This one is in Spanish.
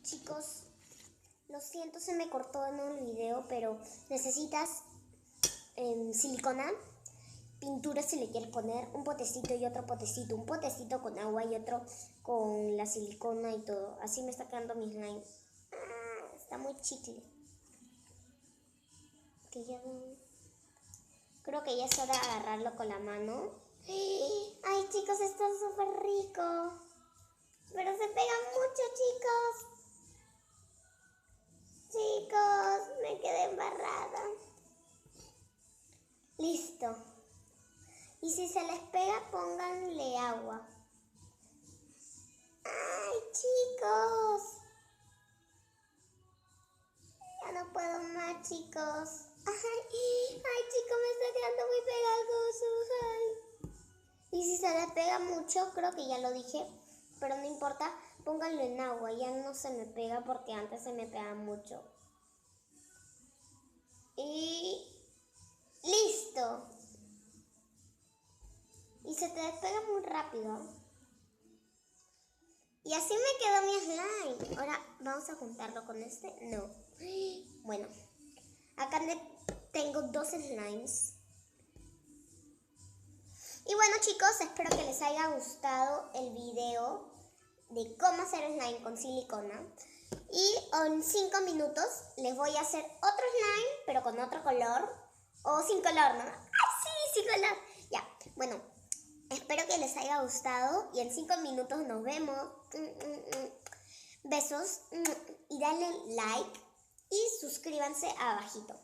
Chicos, lo siento, se me cortó en el video, pero necesitas silicona, pintura si le quieres poner, un potecito y otro potecito, un potecito con agua y otro con la silicona y todo. Así me está quedando mi slime. Está muy chicle. Creo que ya es hora de agarrarlo con la mano. Ay, chicos, está súper rico. Pero se pega mucho, chicos. Chicos, me quedé embarrada. Listo. Y si se les pega, pónganle agua. ¡Ay, chicos! Ya no puedo más, chicos. ¡Ay, chicos! Me está quedando muy pegajoso. ¡Ay! Y si se les pega mucho, creo que ya lo dije, pero no importa, pónganlo en agua. Ya no se me pega porque antes se me pega mucho. Y listo. Y se te despega muy rápido. Y así me quedó mi slime. Ahora vamos a juntarlo con este. No. Bueno, acá tengo dos slimes. Y bueno, chicos, espero que les haya gustado el video de cómo hacer slime con silicona. Y en 5 minutos les voy a hacer otro slime, pero con otro color. O sin color, ¿no? ¡Ah, sí, sin color! Ya, bueno, espero que les haya gustado. Y en 5 minutos nos vemos. Besos. Y denle like. Y suscríbanse abajito.